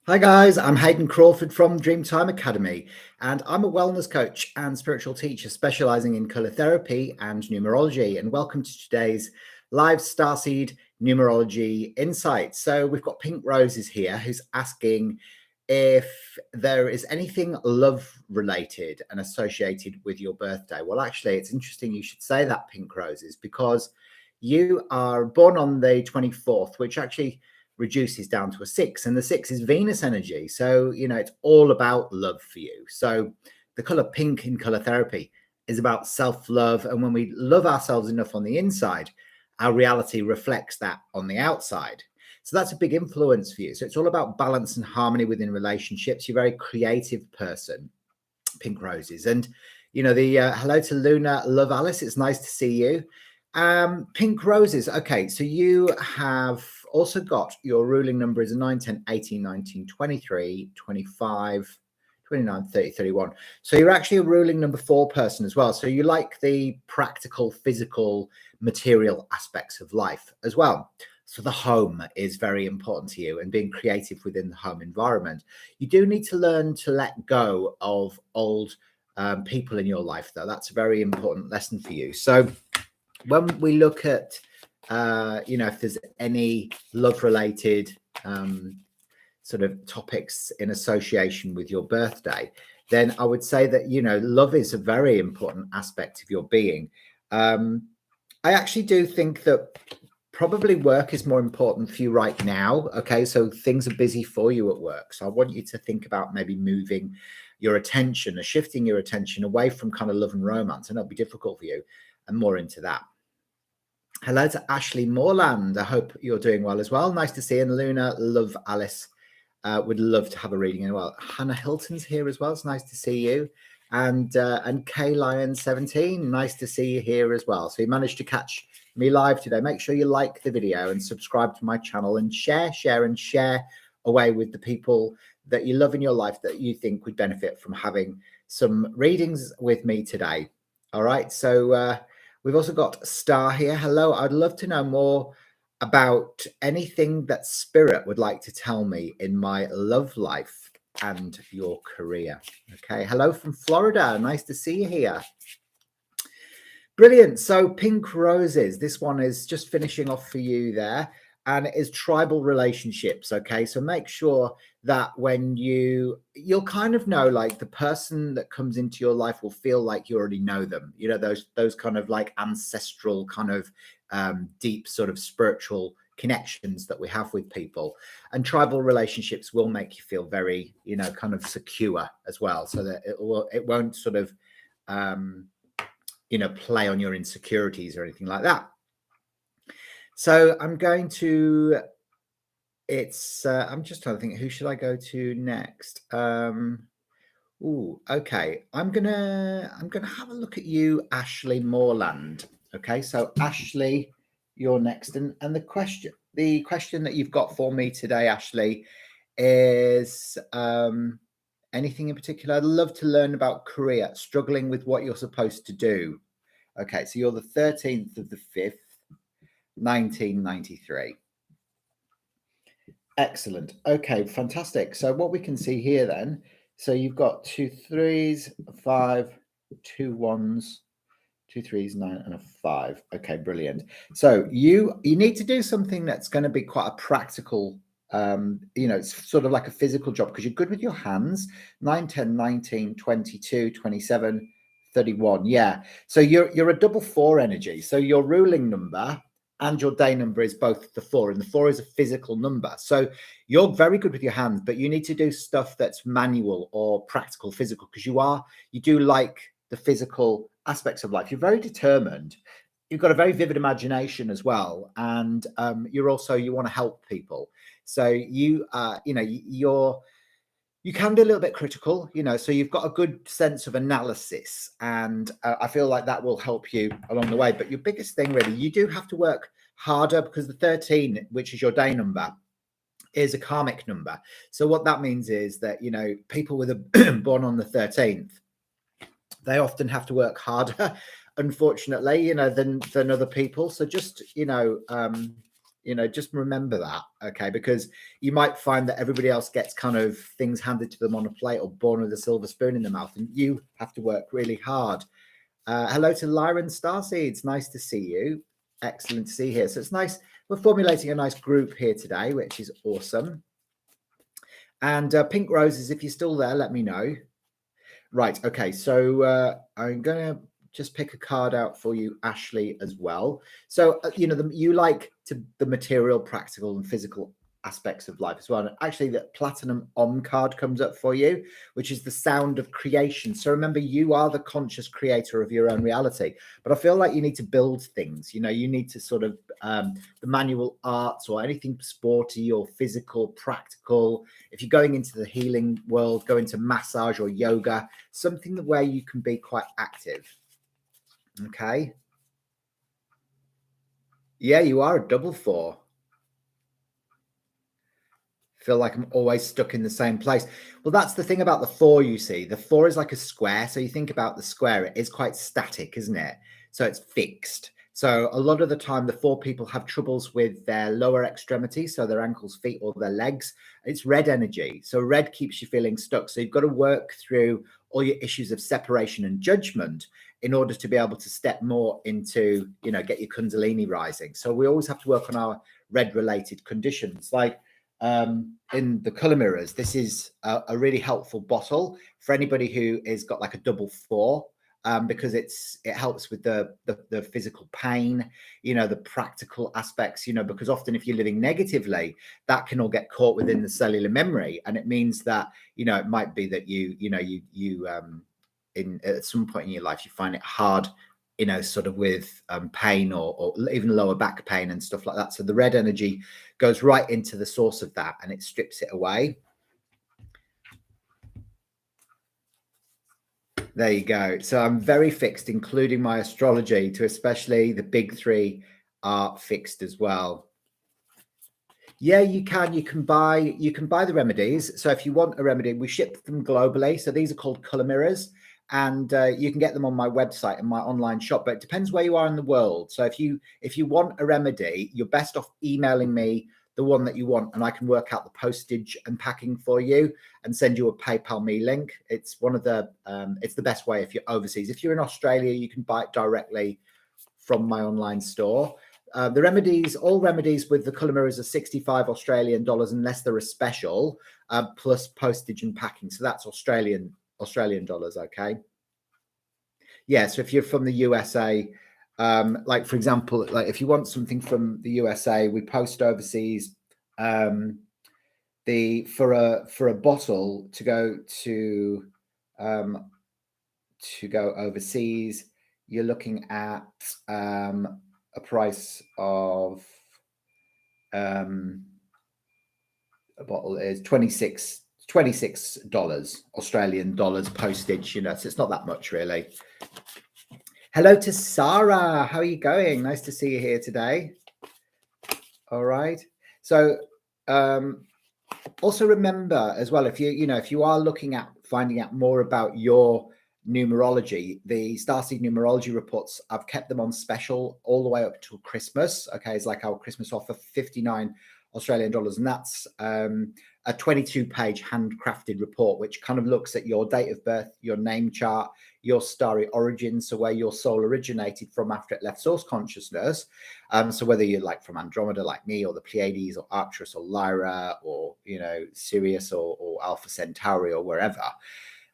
Hi guys, I'm Hayden Crawford from Dreamtime Academy, and I'm a wellness coach and spiritual teacher specializing in color therapy and numerology. And welcome to today's live Starseed Numerology Insight. So we've got Pink Roses here who's asking if there is anything love related and associated with your birthday. Well, actually, it's interesting you should say that, Pink Roses, because you are born on the 24th, which actually reduces down to a 6, and the 6 is Venus energy. So it's all about love for you. So the color pink in color therapy is about self-love, and when we love ourselves enough on the inside, our reality reflects that on the outside. So that's a big influence for you. So it's all about balance and harmony within relationships. You're a very creative person, Pink Roses. And the hello to Luna, love Alice, it's nice to see you. Pink Roses. Okay, so you have also got your ruling number is 9, 10, 18, 19, 23, 25, 29, 30, 31. So you're actually a ruling number 4 person as well. So you like the practical, physical, material aspects of life as well. So the home is very important to you and being creative within the home environment. You do need to learn to let go of old people in your life, though. That's a very important lesson for you. So when we look at, if there's any love-related sort of topics in association with your birthday, then I would say that, love is a very important aspect of your being. I actually do think that probably work is more important for you right now. Okay, so things are busy for you at work. So I want you to think about maybe moving your attention or shifting your attention away from kind of love and romance. And it'll be difficult for you and more into that. Hello to Ashley Moorland. I hope you're doing well as well. Nice to see you. And Luna, love Alice. Would love to have a reading as well. Hannah Hilton's here as well. It's nice to see you. And K Lion 17, nice to see you here as well. So you managed to catch me live today. Make sure you like the video and subscribe to my channel and share away with the people that you love in your life that you think would benefit from having some readings with me today. All right. So we've also got Star here. Hello. I'd love to know more about anything that Spirit would like to tell me in my love life and your career. Okay. Hello from Florida. Nice to see you here. Brilliant. So Pink Roses, this one is just finishing off for you there, and it is tribal relationships. Okay, so make sure that when you'll kind of know, like, the person that comes into your life will feel like you already know them. Those kind of like ancestral kind of deep sort of spiritual connections that we have with people, and tribal relationships will make you feel very kind of secure as well, so that it won't sort of play on your insecurities or anything like that. So I'm going to, I'm just trying to think, who should I go to next? Okay. I'm gonna have a look at you, Ashley Moorland. Okay, so Ashley, you're next. And the question that you've got for me today, Ashley, is anything in particular? I'd love to learn about career, struggling with what you're supposed to do. Okay, so you're the 13th of the 5th, 1993. Excellent. Okay, fantastic. So what we can see here then, so you've got 2 3s, 5, 2 1s, 2 3s, 9, and a 5. Okay, brilliant. So you need to do something that's going to be quite a practical, it's sort of like a physical job, because you're good with your hands. 9, 10, 19, 22, 27, 31. Yeah. So you're a double 4 energy. So your ruling number and your day number is both the 4, and the 4 is a physical number. So you're very good with your hands, but you need to do stuff that's manual or practical, physical, because you do like the physical aspects of life. You're very determined. You've got a very vivid imagination as well, and you want to help people. So you can be a little bit critical, so you've got a good sense of analysis, and I feel like that will help you along the way. But your biggest thing, really, you do have to work harder, because the 13, which is your day number, is a karmic number. So what that means is that, people with born on the 13th, they often have to work harder, unfortunately, than other people. So just, just remember that, okay? Because you might find that everybody else gets kind of things handed to them on a plate or born with a silver spoon in their mouth, and you have to work really hard. Hello to Lyran Starseed. It's nice to see you. Excellent to see you here. So it's nice. We're formulating a nice group here today, which is awesome. And Pink Roses, if you're still there, let me know. Right. Okay. So I'm going to just pick a card out for you, Ashley, as well. So, you like the material, practical and physical aspects of life as well. And actually, the Platinum Om card comes up for you, which is the sound of creation. So remember, you are the conscious creator of your own reality. But I feel like you need to build things. You need to sort of the manual arts or anything sporty or physical, practical. If you're going into the healing world, go into massage or yoga, something where you can be quite active. Okay. Yeah, you are a double 4. Feel like I'm always stuck in the same place. Well, that's the thing about the 4, you see. The 4 is like a square. So you think about the square, it is quite static, isn't it? So it's fixed. So a lot of the time, the 4 people have troubles with their lower extremities, so their ankles, feet, or their legs. It's red energy. So red keeps you feeling stuck. So you've got to work through all your issues of separation and judgment in order to be able to step more into, get your Kundalini rising. So we always have to work on our red-related conditions. Like in the color mirrors, this is a really helpful bottle for anybody who has got like a double 4. Because it helps with the physical pain, the practical aspects, because often if you're living negatively, that can all get caught within the cellular memory. And it means that, it might be that at some point in your life, you find it hard, sort of with pain or even lower back pain and stuff like that. So the red energy goes right into the source of that and it strips it away. There you go. So I'm very fixed, including my astrology, to especially the big 3 are fixed as well. Yeah, you can. You can buy the remedies. So if you want a remedy, we ship them globally. So these are called color mirrors, and you can get them on my website and my online shop. But it depends where you are in the world. So if you want a remedy, you're best off emailing me the one that you want, and I can work out the postage and packing for you and send you a PayPal me link. It's one of the it's the best way if you're overseas. If you're in Australia, you can buy it directly from my online store. All remedies with the color mirrors are 65 Australian dollars unless they're a special, plus postage and packing. So that's Australian dollars. Okay. Yeah. So if you're from the USA, like for example, like if you want something from the USA, we post overseas. For a bottle to go overseas, you're looking at a price of a bottle is $26 Australian dollars postage. So it's not that much really. Hello to Sarah. How are you going? Nice to see you here today. All right. So also remember as well, if you are looking at finding out more about your numerology, the Starseed Numerology Reports, I've kept them on special all the way up till Christmas. Okay, it's like our Christmas offer, 59 Australian dollars, and that's a 22-page handcrafted report, which kind of looks at your date of birth, your name chart, your starry origin, so where your soul originated from after it left source consciousness. So whether you're like from Andromeda, like me, or the Pleiades, or Arcturus, or Lyra, or Sirius, or Alpha Centauri, or wherever.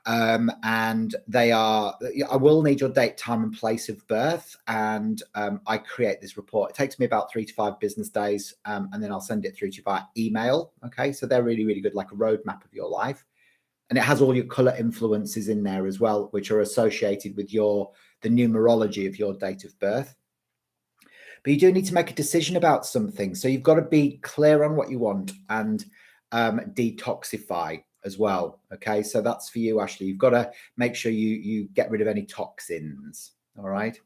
And I will need your date, time, and place of birth. And I create this report. It takes me about 3 to 5 business days. And then I'll send it through to you via email. Okay. So they're really, really good, like a roadmap of your life. And it has all your color influences in there as well, which are associated with the numerology of your date of birth. But you do need to make a decision about something. So you've got to be clear on what you want and detoxify as well. Okay, so that's for you, Ashley. You've got to make sure you get rid of any toxins. All right.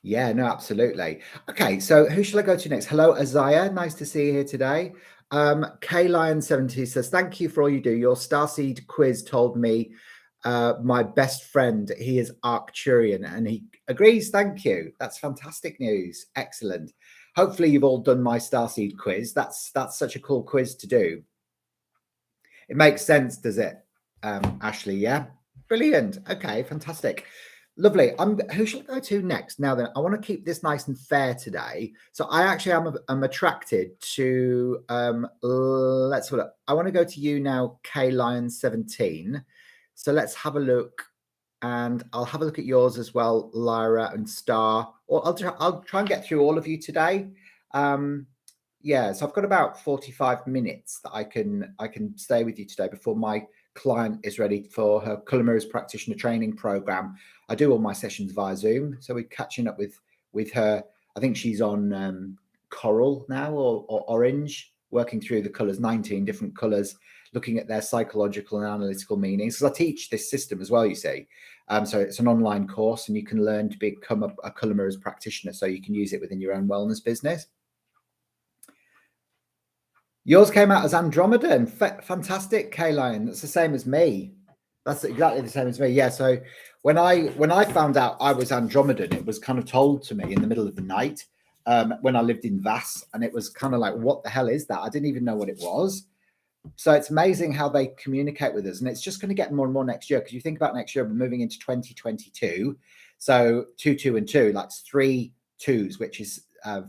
Yeah, no, absolutely. Okay, so who shall I go to next? Hello, Azaya. Nice to see you here today. K Lion 70 says, thank you for all you do. Your Starseed quiz told me my best friend, he is Arcturian, and he agrees. Thank you. That's fantastic news. Excellent. Hopefully you've all done my Starseed quiz. That's such a cool quiz to do. It makes sense, does it, Ashley? Yeah, brilliant. Okay, fantastic. Lovely. Who shall I go to next? Now then, I want to keep this nice and fair today. So I actually am attracted to, let's have a look. I want to go to you now, K Lion 17. So let's have a look, and I'll have a look at yours as well, Lyra and Star. Or I'll try and get through all of you today. Yeah, so I've got about 45 minutes that I can stay with you today before my client is ready for her Colour Mirrors practitioner training program. I do all my sessions via Zoom, so we're catching up with her. I think she's on coral now, or orange, working through the colours, 19 different colours, looking at their psychological and analytical meanings. Because I teach this system as well, you see. So it's an online course, and you can learn to become a Colour Mirrors practitioner, so you can use it within your own wellness business. Yours came out as Andromeda, and fantastic, K-Line. That's the same as me. That's exactly the same as me. Yeah. So when I found out I was Andromedan, it was kind of told to me in the middle of the night when I lived in Vass, and it was kind of like, what the hell is that? I didn't even know what it was. So it's amazing how they communicate with us, and it's just going to get more and more next year, because you think about next year, we're moving into 2022. So 2, 2, and 2, like 3 2s, which is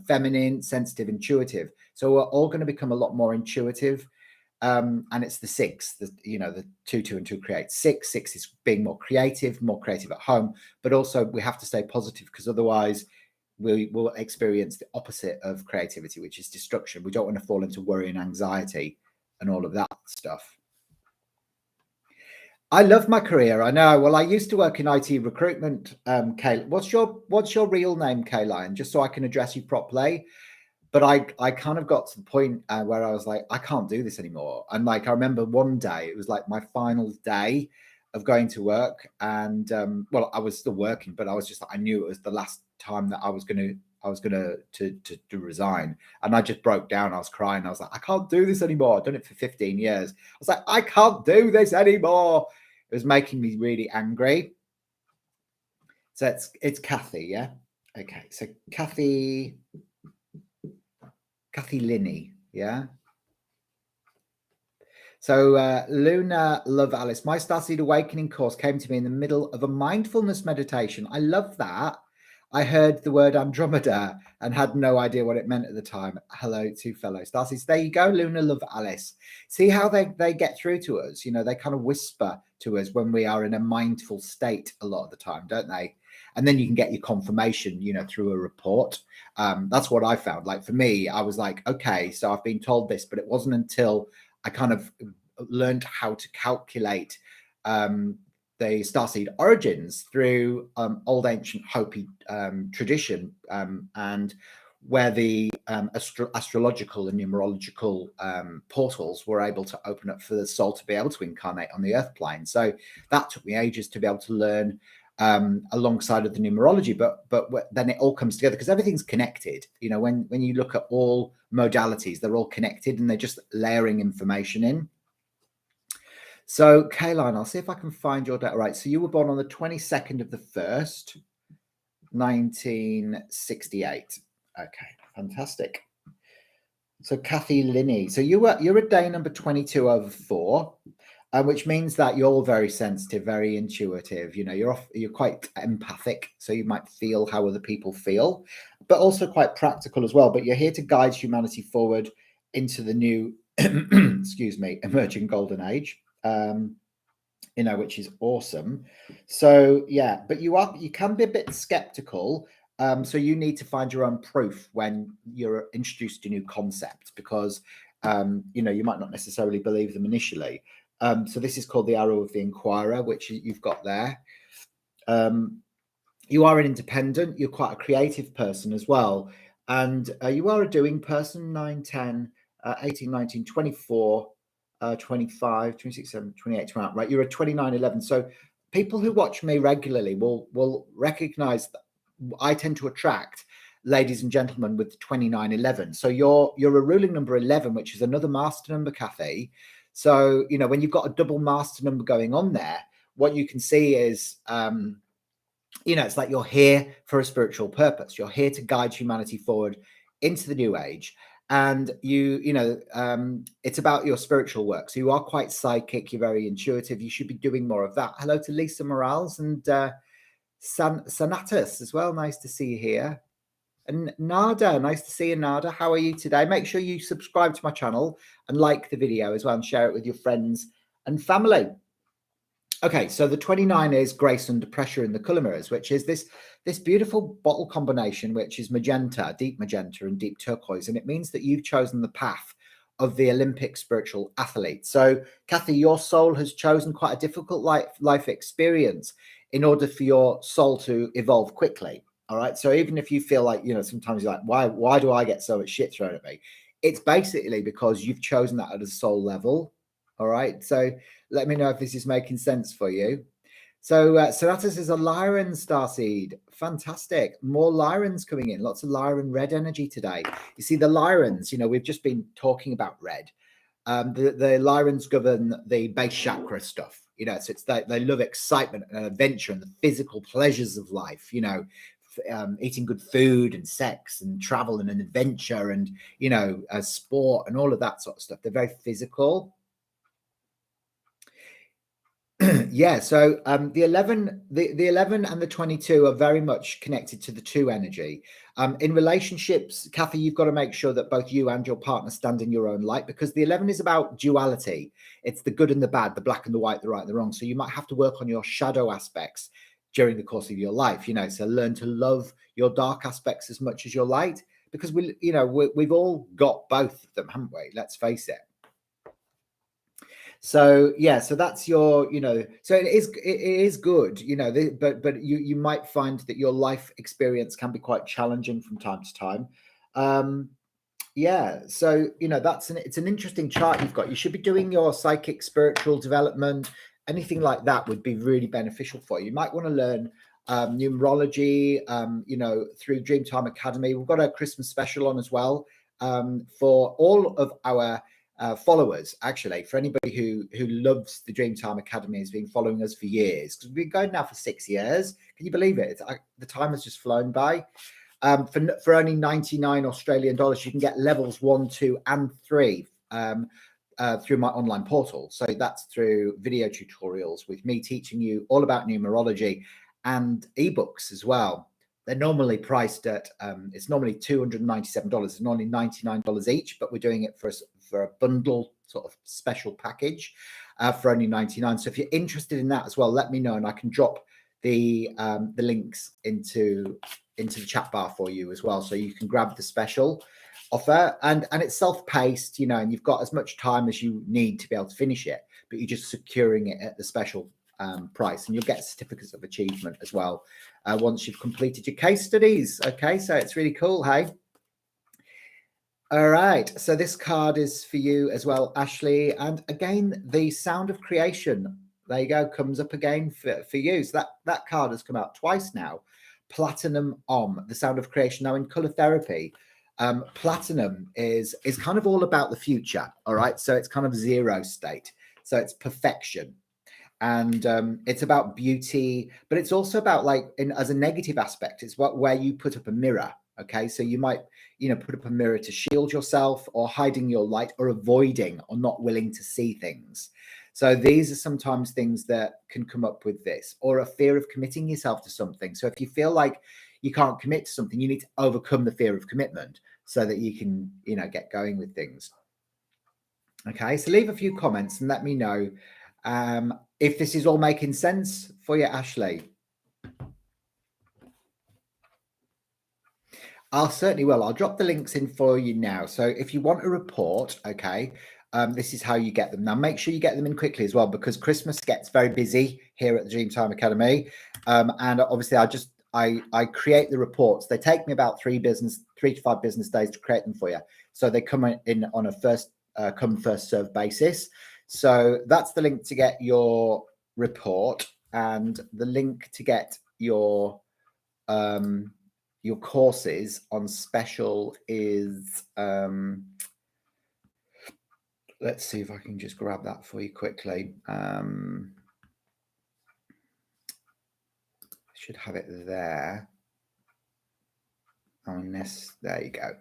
feminine, sensitive, intuitive. So we're all going to become a lot more intuitive. And it's the 6, the 2, 2, and 2 creates 6. 6 is being more creative at home, but also we have to stay positive, because otherwise we will experience the opposite of creativity, which is destruction. We don't want to fall into worry and anxiety and all of that stuff. I love my career. I know. Well, I used to work in IT recruitment. Kay, what's your real name, Kayline? Just so I can address you properly. But I kind of got to the point where I was like, I can't do this anymore. And like, I remember one day, it was like my final day of going to work, and well, I was still working, but I was just, I knew it was the last time that I was going to resign. And I just broke down. I was crying. I was like, I can't do this anymore. I've done it for 15 years. I was like, I can't do this anymore. It was making me really angry. So it's Kathy, yeah? Okay, so Kathy Linney, yeah? So Luna Love Alice, my Starseed Awakening course came to me in the middle of a mindfulness meditation. I love that. I heard the word Andromeda and had no idea what it meant at the time. Hello to fellow Starseeds. There you go, Luna Love Alice. See how they get through to us? You know, they kind of whisper to us when we are in a mindful state a lot of the time, don't they? And then you can get your confirmation, you know, through a report. That's what I found. Like for me, I was like, okay, so I've been told this, but it wasn't until I kind of learned how to calculate the starseed origins through old ancient Hopi tradition, and where the astrological and numerological portals were able to open up for the soul to be able to incarnate on the earth plane. So that took me ages to be able to learn alongside of the numerology, but then it all comes together, because everything's connected. You know, when you look at all modalities, they're all connected, and they're just layering information in. So Kayline, I'll see if I can find your date. Right, so you were born on the 22nd of the 1st, 1968. Okay, fantastic. So Kathy Linney, so you're a day number 22 over 4. Which means that you're very sensitive, very intuitive. You know, you're quite empathic, so you might feel how other people feel, but also quite practical as well. But you're here to guide humanity forward into the new, excuse me, emerging golden age. You know, which is awesome. So yeah, but you can be a bit skeptical. So you need to find your own proof when you're introduced to new concepts, because you know, you might not necessarily believe them initially. So this is called the Arrow of the Inquirer, which you've got there. You are an independent. You're quite a creative person as well. And you are a doing person, 9, 10, 18, 19, 24, 25, 26, 27, 28, 29, right? You're a 29, 11. So people who watch me regularly will recognize that I tend to attract ladies and gentlemen with 29, 11. So you're a ruling number 11, which is another master number, Kathy. So, you know, when you've got a double master number going on there, what you can see is, it's like you're here for a spiritual purpose. You're here to guide humanity forward into the new age. And it's about your spiritual work. So you are quite psychic. You're very intuitive. You should be doing more of that. Hello to Lisa Morales and Sanatus as well. Nice to see you here. And Nada, nice to see you, Nada. How are you today? Make sure you subscribe to my channel and like the video as well and share it with your friends and family. Okay, so the 29 is Grace Under Pressure in the colour mirrors, which is this beautiful bottle combination, which is magenta, deep magenta and deep turquoise. And it means that you've chosen the path of the Olympic spiritual athlete. So, Kathy, your soul has chosen quite a difficult life experience in order for your soul to evolve quickly. All right. So even if you feel like, sometimes you're like, why do I get so much shit thrown at me? It's basically because you've chosen that at a soul level. All right. So let me know if this is making sense for you. So Seratus is a Lyran starseed. Fantastic. More Lyrans coming in. Lots of Lyran red energy today. You see, the Lyrans, we've just been talking about red. The Lyrans govern the base chakra stuff. So it's they love excitement and adventure and the physical pleasures of life. Eating good food and sex and travel and an adventure and sport and all of that sort of stuff. They're very physical. Yeah, so the 11 and the 22 are very much connected to the 2 energy. In relationships, Kathy, you've got to make sure that both you and your partner stand in your own light, because the 11 is about duality. It's the good and the bad, the black and the white, the right and the wrong. So you might have to work on your shadow aspects during the course of your life. So learn to love your dark aspects as much as your light, because we've all got both of them, haven't we? Let's face it. So yeah, so that's your, so it is good, but you might find that your life experience can be quite challenging from time to time. Yeah, so it's an interesting chart you've got. You should be doing your psychic spiritual development. Anything like that would be really beneficial for you. You might want to learn numerology, through Dreamtime Academy. We've got a Christmas special on as well, for all of our followers. Actually, for anybody who loves the Dreamtime Academy, has been following us for years, because we've been going now for 6 years. Can you believe it? The time has just flown by. For only 99 Australian dollars, you can get levels 1, 2, and 3 through my online portal. So that's through video tutorials with me teaching you all about numerology and ebooks as well. They're normally priced at it's normally $297 and only $99 each, but we're doing it for a bundle sort of special package for only $99. So if you're interested in that as well, let me know and I can drop the links into the chat bar for you as well, so you can grab the special offer. And it's self-paced, and you've got as much time as you need to be able to finish it, but you're just securing it at the special price, and you'll get certificates of achievement as well once you've completed your case studies. Okay, so it's really cool. Hey, all right, so this card is for you as well, Ashley, and again the Sound of Creation, there you go, comes up again for you. So that card has come out twice now. Platinum the Sound of Creation. Now in color therapy, platinum is kind of all about the future. All right, so it's kind of zero state, so it's perfection, and it's about beauty, but it's also about, like, as a negative aspect, it's where you put up a mirror. Okay, so you might put up a mirror to shield yourself, or hiding your light, or avoiding or not willing to see things. So these are sometimes things that can come up with this, or a fear of committing yourself to something. So if you feel like you can't commit to something, you need to overcome the fear of commitment so that you can, get going with things. Okay, so leave a few comments and let me know if this is all making sense for you, Ashley. I'll certainly will. I'll drop the links in for you now. So if you want a report, okay, this is how you get them. Now, make sure you get them in quickly as well, because Christmas gets very busy here at the Dreamtime Academy. And obviously, I create the reports. They take me about 3 to 5 business days to create them for you. So they come in on a first come, first serve basis. So that's the link to get your report, and the link to get your courses on special is let's see if I can just grab that for you quickly. should have it there. Oh, yes, there you go.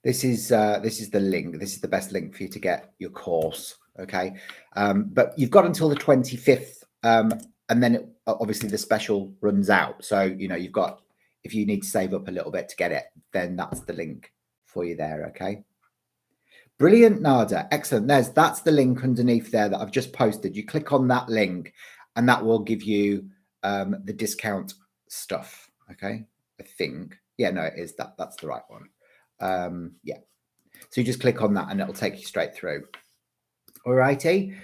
This is the link. This is the best link for you to get your course. Okay, but you've got until the 25th, and then obviously the special runs out. So you've got, if you need to save up a little bit to get it, then that's the link for you there. Okay, brilliant, Nada, excellent. That's the link underneath there that I've just posted. You click on that link, and that will give you the discount stuff. Okay, I think. Yeah, no, it is that's the right one. Yeah, so you just click on that and it'll take you straight through. All righty,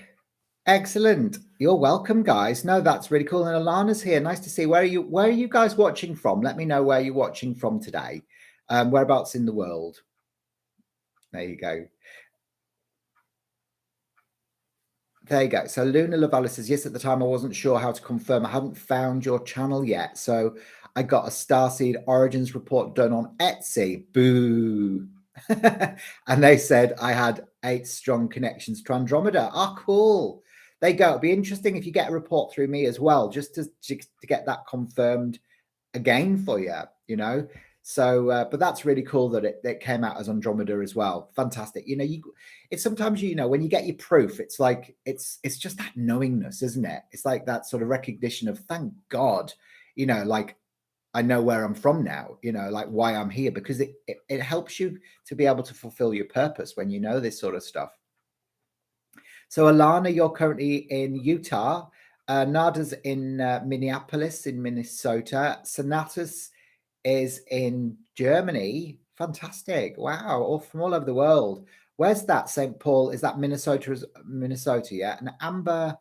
excellent. You're welcome, guys. No, that's really cool. And Alana's here. Nice to see. Where are you guys watching from? Let me know where you're watching from today. Whereabouts in the world? There you go. There you go. So Luna Lavala says, yes, at the time I wasn't sure how to confirm. I haven't found your channel yet. So I got a Starseed Origins report done on Etsy. Boo. And they said I had 8 strong connections to Andromeda. Oh, cool. There you go. It'll be interesting if you get a report through me as well, just to get that confirmed again for you, So, but that's really cool that it came out as Andromeda as well. Fantastic. It's sometimes, when you get your proof, it's like, it's just that knowingness, isn't it? It's like that sort of recognition of, thank God, like I know where I'm from now, like why I'm here, because it helps you to be able to fulfill your purpose when you know this sort of stuff. So Alana, you're currently in Utah. Nada's in Minneapolis in Minnesota. Sonatus is in Germany. Fantastic. Wow. All from all over the world. Where's that? St. Paul? Is that Minnesota? Yeah. And Amber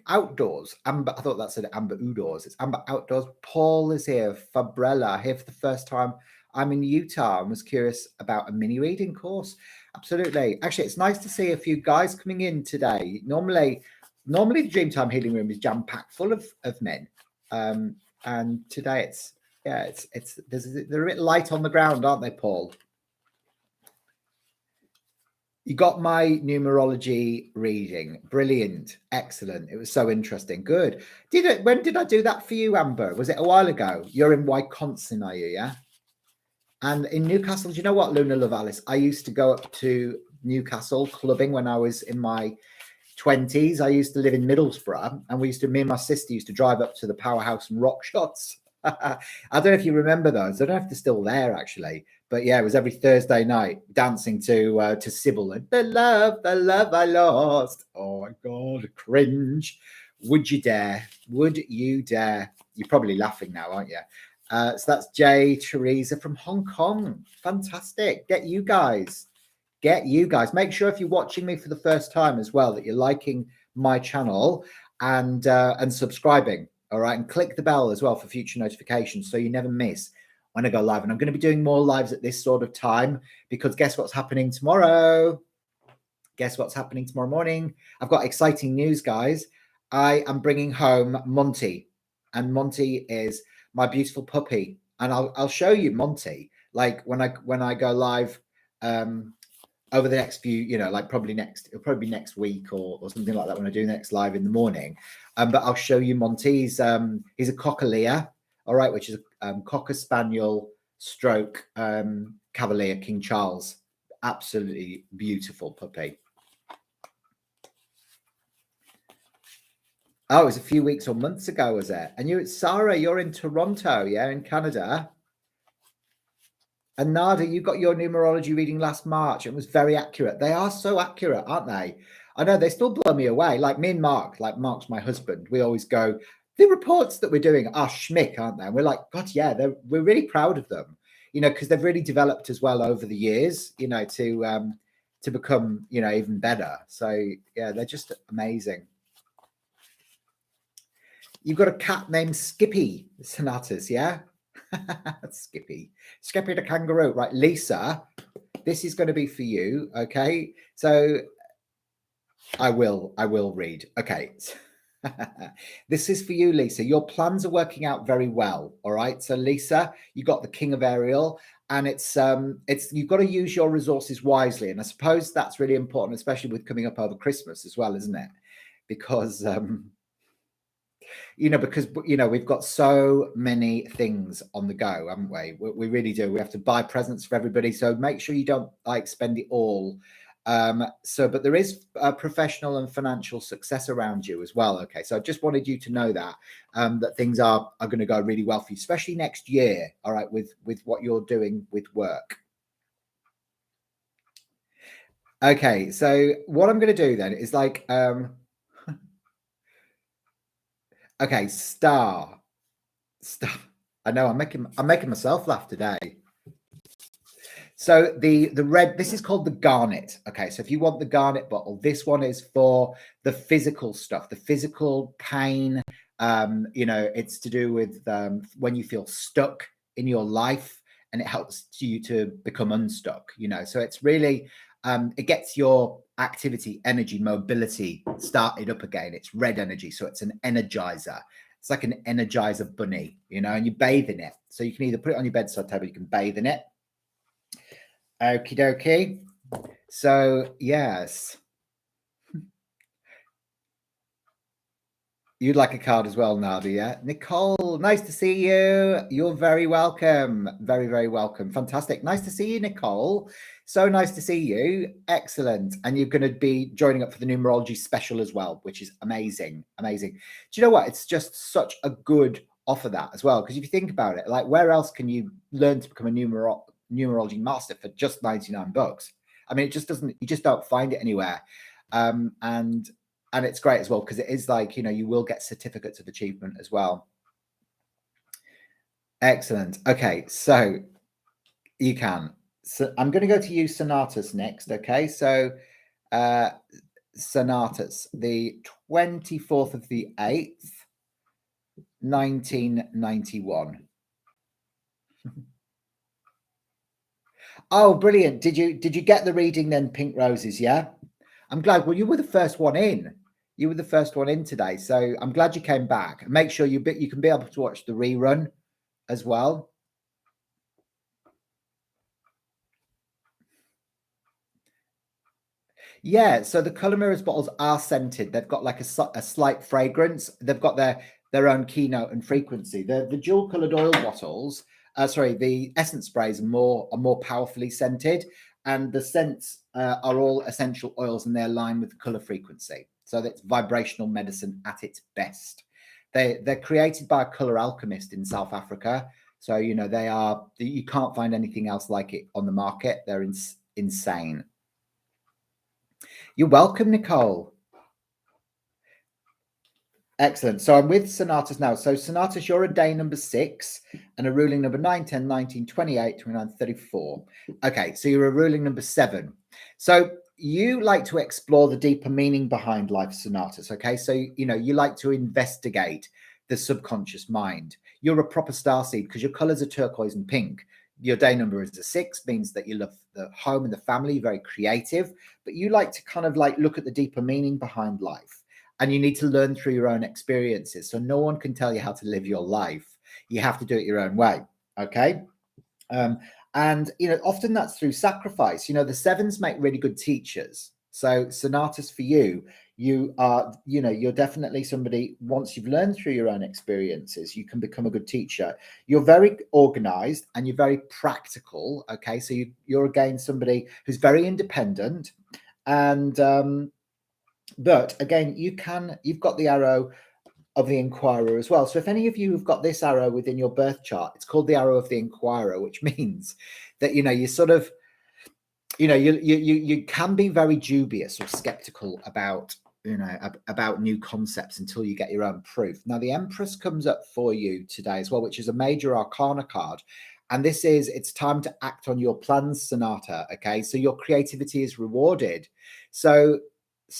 Outdoors. Amber, I thought that said Amber Outdoors. It's Amber Outdoors. Paul is here. Fabrella here for the first time. I'm in Utah and was curious about a mini reading course. Absolutely. Actually, it's nice to see a few guys coming in today. Normally the Dreamtime Healing Room is jam-packed full of men. And today they're a bit light on the ground, aren't they, Paul? You got my numerology reading. Brilliant. Excellent. It was so interesting. Good. When did I do that for you, Amber? Was it a while ago? You're in Wisconsin, are you? Yeah. And in Newcastle, do you know what, Luna Lovalis? I used to go up to Newcastle clubbing when I was in my 20s. I used to live in Middlesbrough, and me and my sister used to drive up to the Powerhouse and Rock Shots. I don't know if you remember those. I don't know if they're still there, actually. But yeah, it was every Thursday night dancing to Sybil and the love I lost. Oh my God, cringe. Would you dare? Would you dare? You're probably laughing now, aren't you? So that's Jay Teresa from Hong Kong. Fantastic. Get you guys. Make sure if you're watching me for the first time as well that you're liking my channel and subscribing. All right, and click the bell as well for future notifications so you never miss when I go live. And I'm going to be doing more lives at this sort of time because guess what's happening tomorrow? Guess what's happening tomorrow morning? I've got exciting news, guys. I am bringing home Monty, and Monty is my beautiful puppy, and I'll show you Monty like when I go live over the next few, like it'll probably be next week or something like that when I do next live in the morning. But I'll show you Monty. He's a Cocker, all right, which is a Cocker Spaniel stroke Cavalier King Charles. Absolutely beautiful puppy. Oh, it was a few weeks or months ago, was it? And Sarah, you're in Toronto, yeah, in Canada. And Nada, you got your numerology reading last March. It was very accurate. They are so accurate, aren't they? I know they still blow me away. Like me and Mark, like Mark's my husband. We always go, the reports that we're doing are schmick, aren't they? And we're like, God, yeah, we're really proud of them, because they've really developed as well over the years, to become, even better. So yeah, they're just amazing. You've got a cat named Skippy, Sonatas, yeah? Skippy the kangaroo. Right, Lisa, this is going to be for you, okay? So I will read. Okay. This is for you, Lisa. Your plans are working out very well, all right? So Lisa, you got the King of Ariel, and it's you've got to use your resources wisely, and I suppose that's really important, especially with coming up over Christmas as well, isn't it? Because Because we've got so many things on the go, haven't we? We really do. We have to buy presents for everybody, so make sure you don't spend it all. But there is professional and financial success around you as well. Okay, so I just wanted you to know that that things are going to go really well for you, especially next year. All right, with what you're doing with work. Okay, so what I'm going to do then is okay, star. I know I'm making myself laugh today. So the red, this is called the garnet. Okay, so if you want the garnet bottle, this one is for the physical stuff, the physical pain. It's to do with when you feel stuck in your life, and it helps you to become unstuck. So it's really it gets your activity, energy, mobility started up again. It's red energy, so it's an energizer. It's like an energizer bunny, and you bathe in it. So you can either put it on your bedside table, you can bathe in it. Okie dokie. So, yes. You'd like a card as well, Nadia. Nicole, nice to see you. You're very welcome. Very, very welcome. Fantastic. Nice to see you, Nicole. So nice to see you. Excellent. And you're going to be joining up for the numerology special as well, which is amazing. Amazing. Do you know what? It's just such a good offer, that as well. Because if you think about it, where else can you learn to become a numerology master for just $99? I mean, it just doesn't, you just don't find it anywhere. And it's great as well, because it is you will get certificates of achievement as well. Excellent. Okay, so you can. So I'm going to go to you, Sonatas, next. Okay, so Sonatas, the 24th of the 8th, 1991. Oh, brilliant. Did you get the reading then, Pink Roses? Yeah. I'm glad. Well, you were the first one in. You were the first one in today, so I'm glad you came back. Make sure you can be able to watch the rerun as well. Yeah, so the color mirrors bottles are scented. They've got a slight fragrance. They've got their own keynote and frequency. The dual colored oil bottles, the essence sprays are more powerfully scented, and the scents are all essential oils, and they align with the color frequency. So that's vibrational medicine at its best. They're created by a color alchemist in South Africa. So you can't find anything else like it on the market. They're insane. You're welcome, Nicole. Excellent. So I'm with Sonatas now. So Sonatas, you're a day number 6 and a ruling number 9, 10, 19, 28, 29, 34. Okay, so you're a ruling number 7. So you like to explore the deeper meaning behind life, Sonatas. Okay, so you like to investigate the subconscious mind. You're a proper starseed because your colors are turquoise and pink. Your day number is a 6, means that you love the home and the family, very creative, but you like to kind of look at the deeper meaning behind life. And you need to learn through your own experiences. So no one can tell you how to live your life. You have to do it your own way. Okay. And often that's through sacrifice. The 7s make really good teachers. So Sonatas, for you, you are, you're definitely somebody, once you've learned through your own experiences, you can become a good teacher. You're very organized and you're very practical. Okay. So you're again somebody who's very independent, and but again, you've got the arrow of the Inquirer as well. So if any of you have got this arrow within your birth chart, it's called the arrow of the Inquirer, which means that you sort of you can be very dubious or skeptical about about new concepts until you get your own proof. Now the Empress comes up for you today as well, which is a major arcana card. And this is, it's time to act on your plans, Sonata. Okay, so your creativity is rewarded. So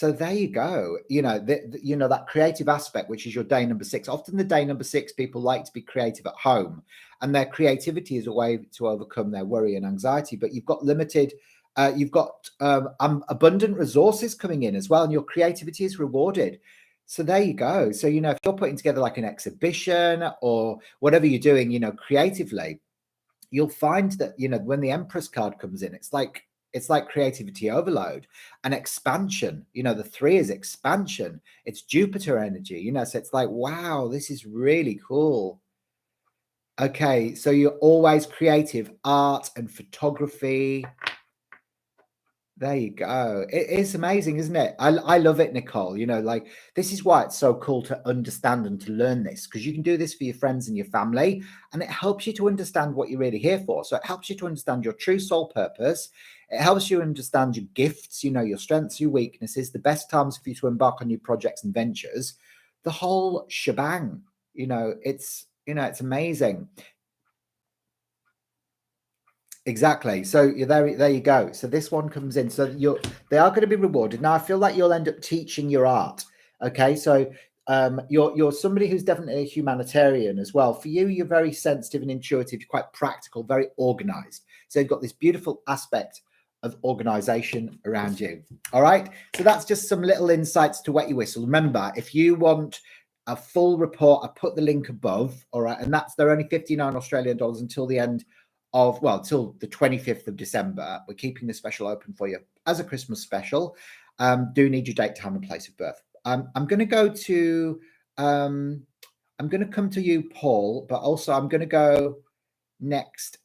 there you go. That creative aspect, which is your day number 6. Often the day number 6 people like to be creative at home, and their creativity is a way to overcome their worry and anxiety. But you've got abundant resources coming in as well, and your creativity is rewarded. So there you go. So if you're putting together an exhibition or whatever you're doing, creatively, you'll find that when the Empress card comes in, it's like It's like creativity overload and expansion. You know, the 3 is expansion. It's Jupiter energy, you know, so it's like, wow, this is really cool. Okay, so you're always creative, art and photography. There you go. It's amazing, isn't it? I love it, Nicole. You know, like this is why it's so cool to understand and to learn this, because you can do this for your friends and your family, and it helps you to understand what you're really here for. So it helps you to understand your true soul purpose. It helps you understand your gifts, you know, your strengths, your weaknesses, the best times for you to embark on new projects and ventures, the whole shebang. It's amazing. Exactly. So you're there you go. So this one comes in. So they are going to be rewarded. Now I feel like you'll end up teaching your art. Okay. So you're somebody who's definitely a humanitarian as well. For you, you're very sensitive and intuitive, you're quite practical, very organized. So you've got this beautiful aspect of organization around you. All right. So that's just some little insights to wet your whistle. Remember, if you want a full report, I put the link above. All right. And they're only 59 Australian dollars until the end till the 25th of December. We're keeping the special open for you as a Christmas special. Do need your date, time, and place of birth. I'm going to go to, I'm going to come to you, Paul, but also I'm going to go next.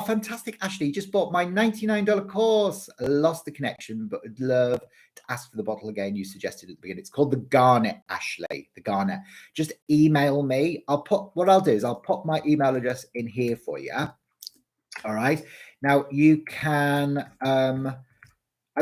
Fantastic, Ashley. You just bought my $99 course. I lost the connection, but would love to ask for the bottle again you suggested at the beginning. It's called the Garnet, Ashley. The Garnet. Just email me. I'll put my email address in here for you. All right. Now you can, and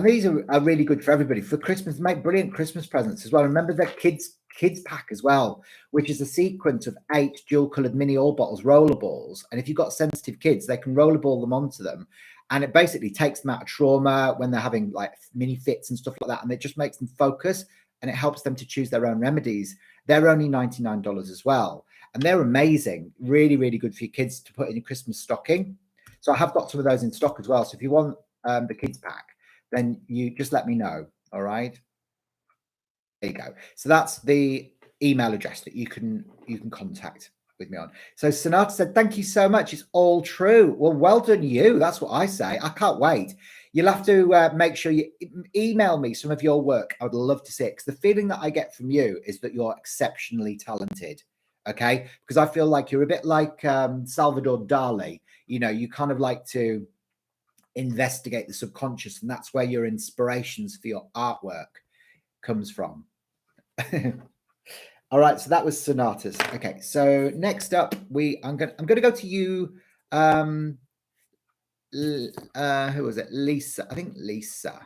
these are really good for everybody for Christmas. Make brilliant Christmas presents as well. Remember the kids pack as well, which is a sequence of 8 dual-colored mini all bottles, roller balls. And if you've got sensitive kids, they can rollerball them onto them, and it basically takes them out of trauma when they're having like mini fits and stuff like that, and it just makes them focus, and it helps them to choose their own remedies. They're only $99 as well, and they're amazing. Really, really good for your kids to put in your Christmas stocking. So I have got some of those in stock as well. So if you want the kids pack, then you just let me know. All right. There you go. So that's the email address that you can contact with me on. So Sonata said, thank you so much. It's all true. Well done you. That's what I say. I can't wait. You'll have to make sure you email me some of your work. I would love to see it, because the feeling that I get from you is that you're exceptionally talented. Okay. Because I feel like you're a bit like Salvador Dali. You kind of like to investigate the subconscious, and that's where your inspirations for your artwork comes from. All right, so that was Sonatas. Okay, so next up, I'm gonna go to you. Who was it? Lisa. I think Lisa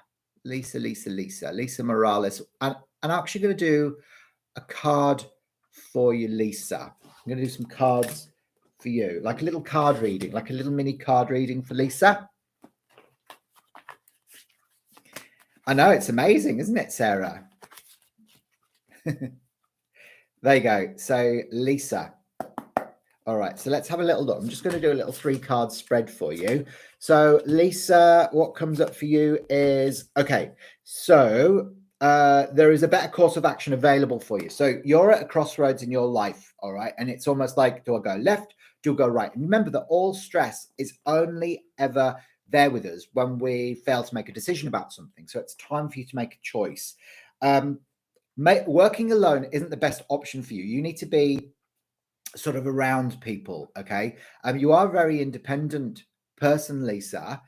Morales. And I'm actually going to do a card for you, Lisa. I'm going to do some cards for you, like a little card reading, like a little mini card reading for Lisa. I know, it's amazing, isn't it, Sarah? There you go. So Lisa. All right, so let's have a little look. I'm just going to do a little 3-card spread for you. So Lisa, what comes up for you is, okay, so there is a better course of action available for you. So you're at a crossroads in your life, all right? And it's almost like, do I go left? Do I go right? And remember that all stress is only ever there with us when we fail to make a decision about something. So it's time for you to make a choice. Working alone isn't the best option for you. You need to be sort of around people. Okay. You are a very independent person, Lisa.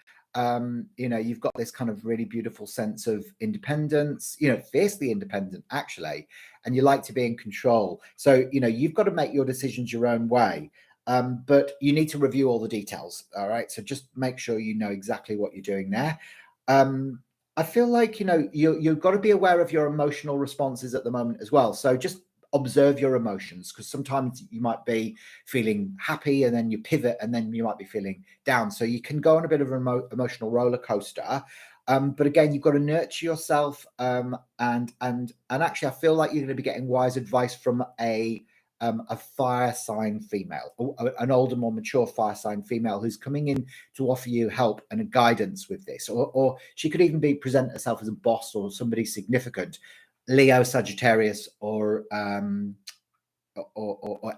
You've got this kind of really beautiful sense of independence, fiercely independent actually, and you like to be in control. So, you've got to make your decisions your own way. But you need to review all the details. All right. So just make sure you know exactly what you're doing there. I feel like, you've got to be aware of your emotional responses at the moment as well. So just observe your emotions, because sometimes you might be feeling happy and then you pivot and then you might be feeling down. So you can go on a bit of an emotional roller coaster. But again, you've got to nurture yourself. And actually, I feel like you're going to be getting wise advice from a fire sign female, an older, more mature fire sign female who's coming in to offer you help and guidance with this. Or she could even present herself as a boss or somebody significant, Leo, Sagittarius, or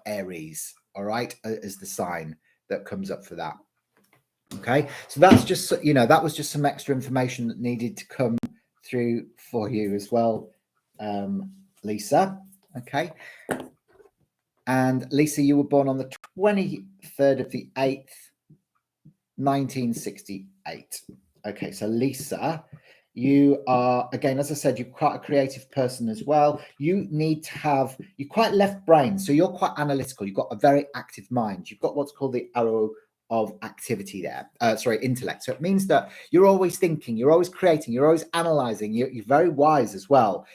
Aries. All right, is the sign that comes up for that. Okay, so that's just, that was just some extra information that needed to come through for you as well, Lisa. Okay, and Lisa, you were born on the 23rd of the 8th, 1968. Okay, so Lisa, you are, again, as I said, you're quite a creative person as well. You're quite left brain, so you're quite analytical. You've got a very active mind. You've got what's called the arrow of activity there. Intellect. So it means that you're always thinking, you're always creating, you're always analyzing. You're very wise as well.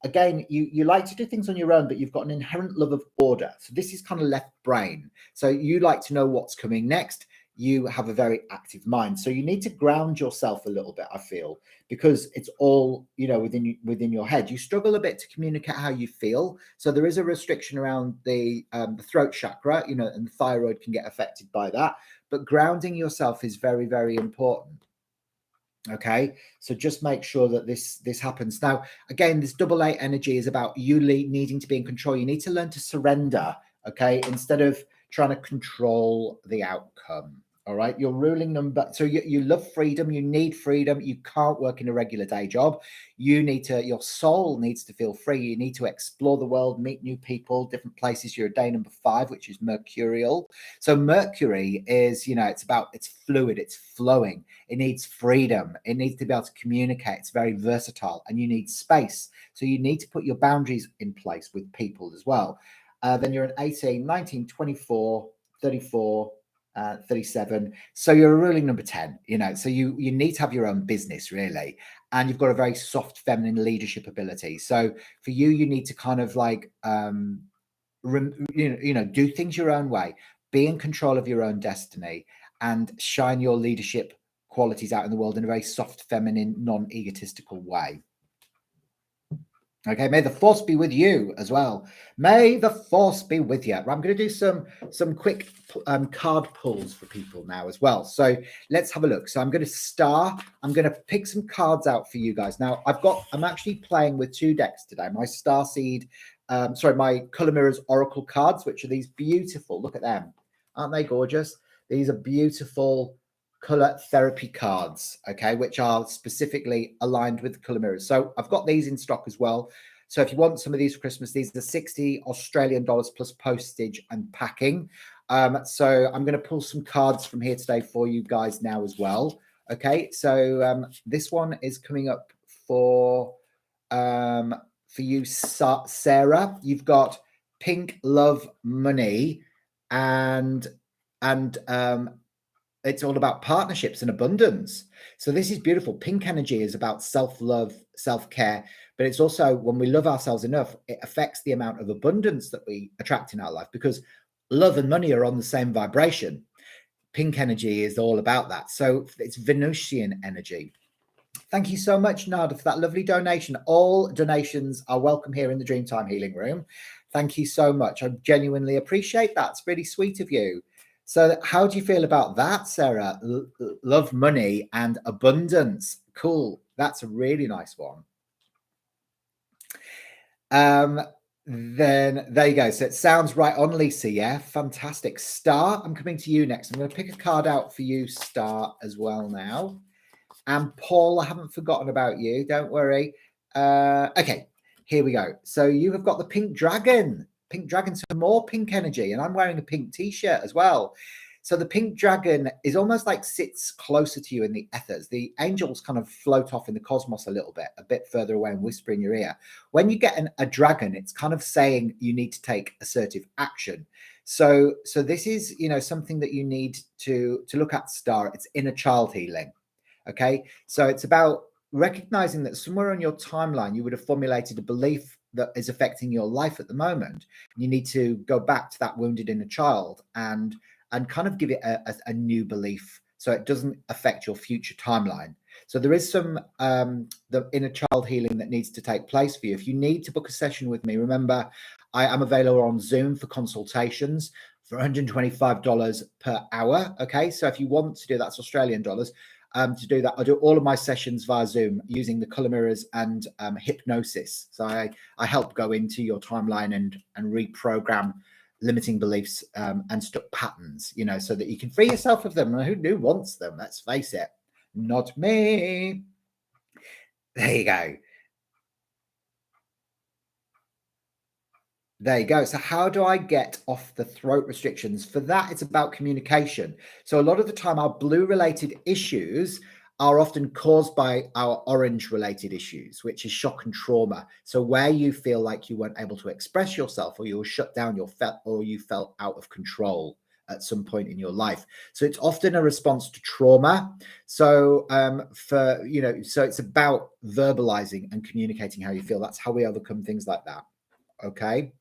Again, you like to do things on your own, but you've got an inherent love of order. So this is kind of left brain. So you like to know what's coming next. You have a very active mind, so you need to ground yourself a little bit, I feel, because it's all within your head. You struggle a bit to communicate how you feel, so there is a restriction around the throat chakra, and the thyroid can get affected by that, but grounding yourself is very, very important. Okay, so just make sure that this happens. Now, again, this double eight energy is about you needing to be in control. You need to learn to surrender, okay, instead of trying to control the outcome. All right, your ruling number. So you love freedom. You need freedom. You can't work in a regular day job. Your soul needs to feel free. You need to explore the world, meet new people, different places. You're a day number 5, which is mercurial. So Mercury is, it's fluid, it's flowing. It needs freedom. It needs to be able to communicate. It's very versatile, and you need space. So you need to put your boundaries in place with people as well. Then you're an 18, 19, 24, 34, 37. So you're a ruling number 10, so you need to have your own business, really. And you've got a very soft feminine leadership ability. So for you, you need to kind of like, do things your own way, be in control of your own destiny, and shine your leadership qualities out in the world in a very soft, feminine, non-egotistical way. Okay, may the force be with you as well. May the force be with you. I'm going to do some quick card pulls for people now as well. So let's have a look. So I'm going to pick some cards out for you guys. Now I'm actually playing with 2 decks today. My Starseed, my Color Mirrors Oracle cards, which are these beautiful. Look at them. Aren't they gorgeous? These are beautiful color therapy cards, okay, which are specifically aligned with the color mirrors. So I've got these in stock as well. So if you want some of these for Christmas, these are 60 Australian dollars plus postage and packing. So I'm going to pull some cards from here today for you guys now as well. Okay, so this one is coming up for you, Sarah. You've got pink, love, money, and it's all about partnerships and abundance. So this is beautiful. Pink energy is about self-love, self-care, but it's also, when we love ourselves enough, it affects the amount of abundance that we attract in our life, because love and money are on the same vibration. Pink energy is all about that. So it's Venusian energy. Thank you so much, Nada, for that lovely donation. All donations are welcome here in the Dreamtime Healing Room. Thank you so much. I genuinely appreciate that. It's really sweet of you. So how do you feel about that, Sarah? Love, money, and abundance. Cool. That's a really nice one. Then there you go. So it sounds right on, Lisa. Yeah, fantastic. Star, I'm coming to you next. I'm going to pick a card out for you, Star, as well now. And Paul, I haven't forgotten about you. Don't worry. Okay, here we go. So you have got the pink dragon. Pink dragon, so more pink energy. And I'm wearing a pink t-shirt as well. So the pink dragon is almost like sits closer to you in the ethers. The angels kind of float off in the cosmos a bit further away, and whisper in your ear. When you get a dragon, it's kind of saying you need to take assertive action. So this is, something that you need to look at, Star. It's inner child healing. Okay, so it's about recognizing that somewhere on your timeline you would have formulated a belief that is affecting your life at the moment. You need to go back to that wounded inner child and kind of give it a new belief, so it doesn't affect your future timeline. So there is some the inner child healing that needs to take place for you. If you need to book a session with me, remember I am available on Zoom for consultations for $125 per hour. Okay, so if you want to do that's Australian dollars. To do that, I do all of my sessions via Zoom using the color mirrors and hypnosis. So I help go into your timeline and reprogram limiting beliefs and stuck patterns, so that you can free yourself of them. Who wants them? Let's face it. Not me. There you go. There you go. So how do I get off the throat restrictions? For that, it's about communication. So a lot of the time, our blue related issues are often caused by our orange related issues, which is shock and trauma. So where you feel like you weren't able to express yourself, or you were shut down, or you felt out of control at some point in your life. So it's often a response to trauma. So so it's about verbalizing and communicating how you feel. That's how we overcome things like that. Okay.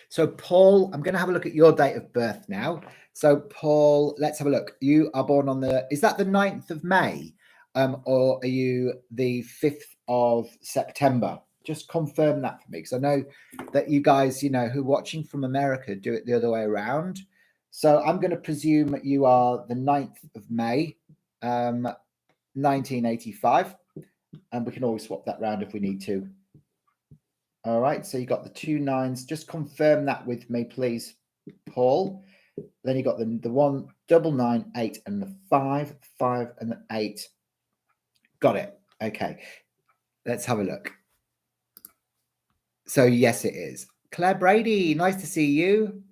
So, Paul, I'm going to have a look at your date of birth now. So, Paul, let's have a look. You are born on is that the 9th of May? Or are you the 5th of September? Just confirm that for me, because I know that you guys, who are watching from America do it the other way around. So I'm going to presume you are the 9th of May, 1985. And we can always swap that round if we need to. All right, so you got the 2 9s. Just confirm that with me, please, Paul. Then you got the 1 9 9 8 and the 5 5 and the 8. Got it. Okay, let's have a look. So yes, it is. Claire Brady, nice to see you.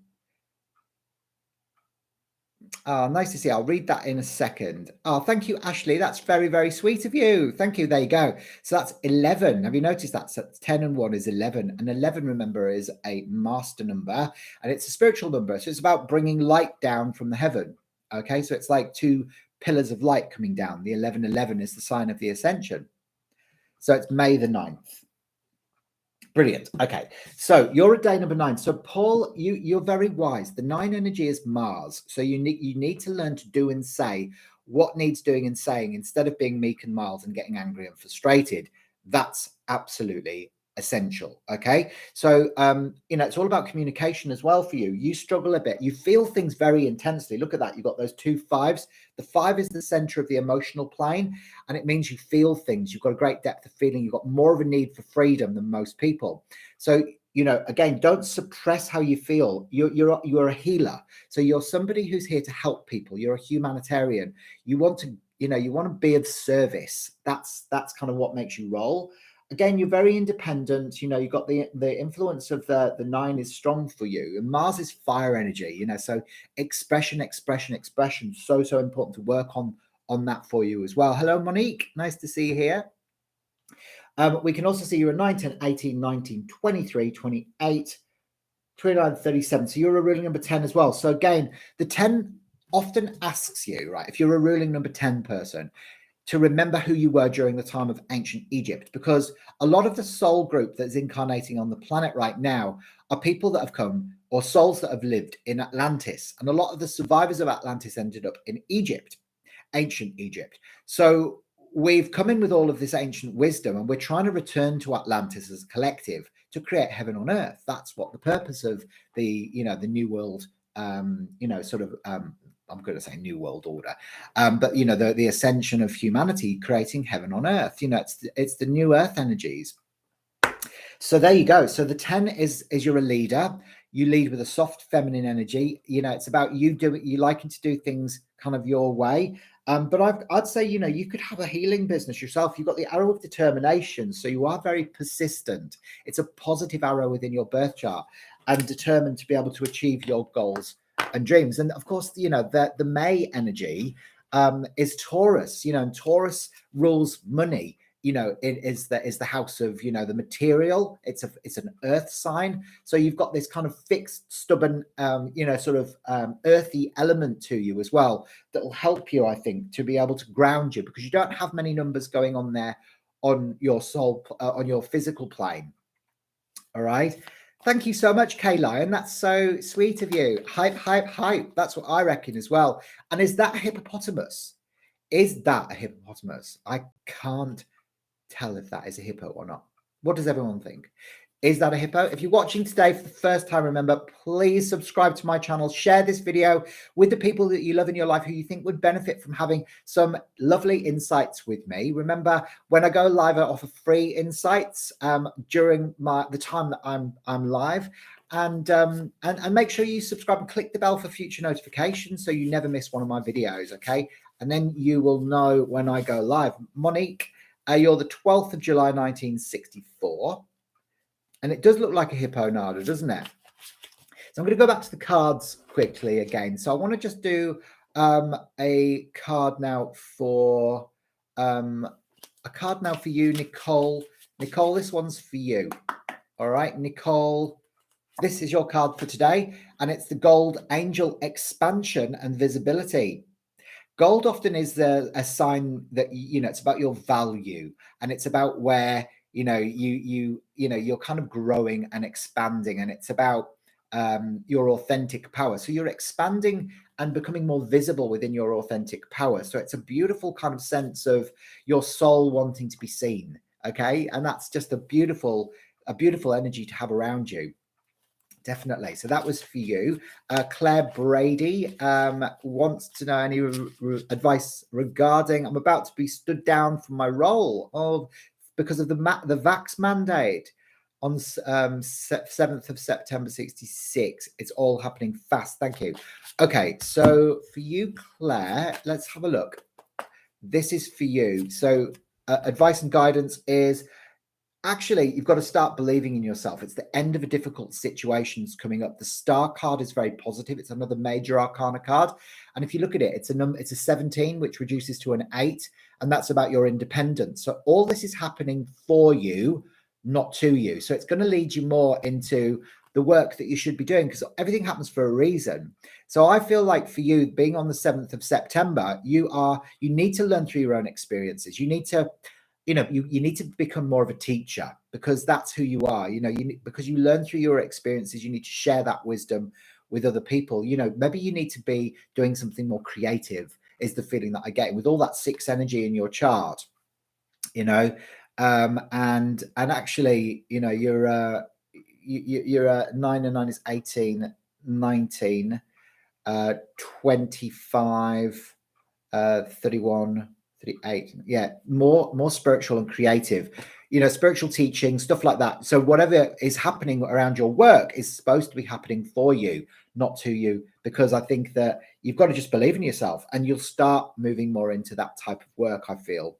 Nice to see you. I'll read that in a second. Oh, thank you, Ashley. That's very, very sweet of you. Thank you. There you go. So that's 11. Have you noticed that? So 10 and 1 is 11. And 11, remember, is a master number, and it's a spiritual number. So it's about bringing light down from the heaven. Okay, so it's like 2 pillars of light coming down. The 1111 is the sign of the ascension. So it's May the 9th. Brilliant. Okay, so you're a day number 9. So Paul, you're very wise. The 9 energy is Mars. So you need to learn to do and say what needs doing and saying, instead of being meek and mild and getting angry and frustrated. That's absolutely essential. Okay, so it's all about communication as well for you. You struggle a bit. You feel things very intensely. Look at that. You've got those 2 5s. The 5 is the center of the emotional plane, and it means you feel things. You've got a great depth of feeling. You've got more of a need for freedom than most people. So again, don't suppress how you feel. You're a healer. So you're somebody who's here to help people. You're a humanitarian. You want to be of service. That's kind of what makes you roll. Again, you're very independent. You've got the influence of the 9 is strong for you, and Mars is fire energy. So expression. So important to work on that for you as well. Hello, Monique. Nice to see you here. We can also see you're a 9, 10, 18, 19, 23, 28, 29, 37. So you're a ruling number 10 as well. So again, the 10 often asks you, right, if you're a ruling number 10 person, to remember who you were during the time of ancient Egypt, because a lot of the soul group that's incarnating on the planet right now are people that have come, or souls that have lived in Atlantis. And a lot of the survivors of Atlantis ended up in Egypt, ancient Egypt. So we've come in with all of this ancient wisdom, and we're trying to return to Atlantis as a collective to create heaven on earth. That's what the purpose of the new world, I'm going to say new world order, but the ascension of humanity, creating heaven on earth. It's the new earth energies. So there you go. So the 10 is you're a leader. You lead with a soft feminine energy. It's about you liking to do things kind of your way. But I'd say, you could have a healing business yourself. You've got the arrow of determination. So you are very persistent. It's a positive arrow within your birth chart, and determined to be able to achieve your goals and dreams. And of course, the May energy is Taurus, and Taurus rules money. It is the house of the material. It's an earth sign, so you've got this kind of fixed, stubborn earthy element to you as well, that will help you, I think, to be able to ground you, because you don't have many numbers going on there on your soul, on your physical plane. All right. Thank you so much, Kay Lion. That's so sweet of you. Hype. That's what I reckon as well. And is that a hippopotamus? Is that a hippopotamus? I can't tell if that is a hippo or not. What does everyone think? Is that a hippo? If you're watching today for the first time, remember, please subscribe to my channel. Share this video with the people that you love in your life, who you think would benefit from having some lovely insights with me. Remember, when I go live, I offer free insights during the time that I'm live. and make sure you subscribe and click the bell for future notifications so you never miss one of my videos. Okay, and then you will know when I go live. Monique, you're the 12th of July 1964, and it does look like a hippo nada, doesn't it? So I'm going to go back to the cards quickly again. So I want to just do a card now for you, Nicole. Nicole, this one's for you. All right, Nicole, this is your card for today, and it's the Gold Angel Expansion and Visibility. Gold often is a sign that it's about your value, and it's about where you're kind of growing and expanding, and it's about your authentic power. So you're expanding and becoming more visible within your authentic power. So it's a beautiful kind of sense of your soul wanting to be seen. Okay, and that's just a beautiful energy to have around you. Definitely. So that was for you. Claire Brady wants to know any advice regarding I'm about to be stood down from my role because of the vax mandate on 7th of September 66. It's all happening fast. Thank you. Okay, so for you, Claire, let's have a look. This is for you. So advice and guidance is actually, you've got to start believing in yourself. It's the end of a difficult situation's coming up. The Star card is very positive. It's another major arcana card. And if you look at it, it's a 17, which reduces to an 8. And that's about your independence. So all this is happening for you, not to you. So it's going to lead you more into the work that you should be doing, because everything happens for a reason. So I feel like for you, being on the 7th of September, you need to learn through your own experiences. You need to you need to become more of a teacher, because that's who you are. Because you learn through your experiences, you need to share that wisdom with other people. Maybe you need to be doing something more creative, is the feeling that I get with all that 6 energy in your chart. And actually, you're a 9 and 9 is 18, 19, 25, 31, 38. Yeah, more spiritual and creative, spiritual teaching, stuff like that. So whatever is happening around your work is supposed to be happening for you, not to you, because I think that you've got to just believe in yourself, and you'll start moving more into that type of work, I feel.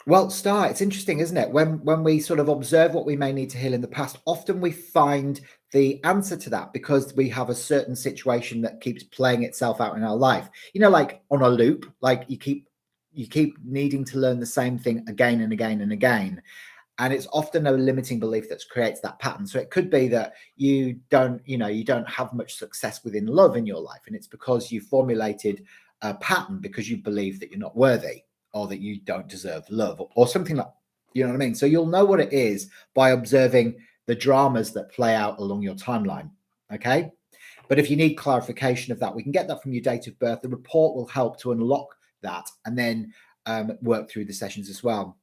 Well, Star, it's interesting, isn't it? When we sort of observe what we may need to heal in the past, often we find the answer to that because we have a certain situation that keeps playing itself out in our life. Like on a loop, like you keep needing to learn the same thing again and again and again. And it's often a limiting belief that creates that pattern. So it could be that you don't have much success within love in your life, and it's because you formulated a pattern because you believe that you're not worthy, or that you don't deserve love, or something like, you know what I mean? So you'll know what it is by observing the dramas that play out along your timeline. Okay. But if you need clarification of that, we can get that from your date of birth. The report will help to unlock that, and then work through the sessions as well.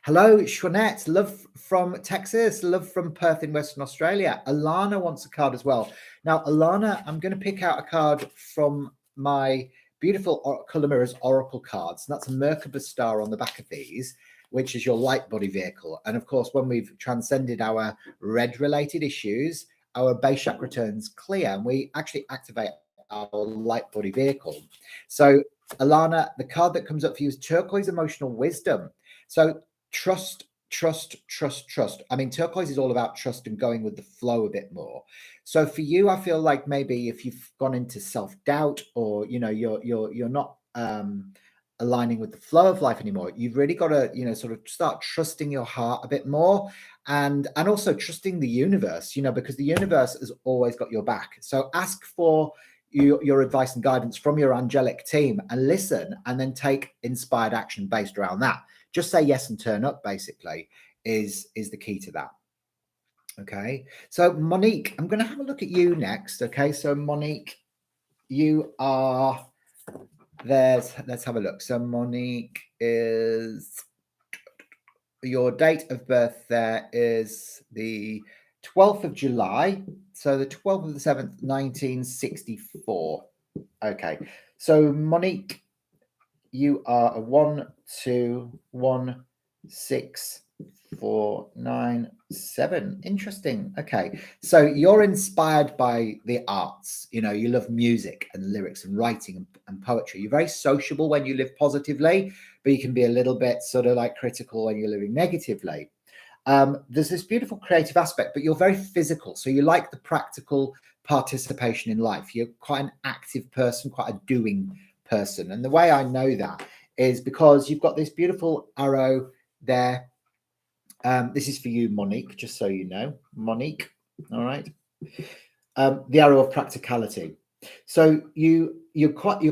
Hello, Shwanette, love from Texas, love from Perth in Western Australia. Alana wants a card as well. Now, Alana, I'm going to pick out a card from my beautiful Colour Mirrors Oracle cards. And that's a Merkaba star on the back of these, which is your light body vehicle. And of course, when we've transcended our red-related issues, our base chakra turns clear, and we actually activate our light body vehicle. So, Alana, the card that comes up for you is Turquoise Emotional Wisdom. So trust. I mean, turquoise is all about trust and going with the flow a bit more. So for you, I feel like maybe if you've gone into self-doubt, or you're not aligning with the flow of life anymore, you've really got to sort of start trusting your heart a bit more, and also trusting the universe, because the universe has always got your back. So ask for your advice and guidance from your angelic team, and listen, and then take inspired action based around that. Just say yes and turn up, basically, is the key to that. Okay, so Monique, I'm going to have a look at you next. Okay, so Monique, you are there. Let's have a look. So Monique, is your date of birth there is the 12th of July. So the 12th of the 7th, 1964. Okay, so Monique, you are a 1, 2, 1, 6, 497. Interesting. Okay. So you're inspired by the arts. You know, you love music and lyrics and writing and poetry. You're very sociable when you live positively, but you can be a little bit sort of like critical when you're living negatively. There's this beautiful creative aspect, but you're very physical. So you like the practical participation in life. You're quite an active person, quite a doing person. And the way I know that is because you've got this beautiful arrow there. This is for you, Monique, just so you know. Monique, all right. The arrow of practicality. So you're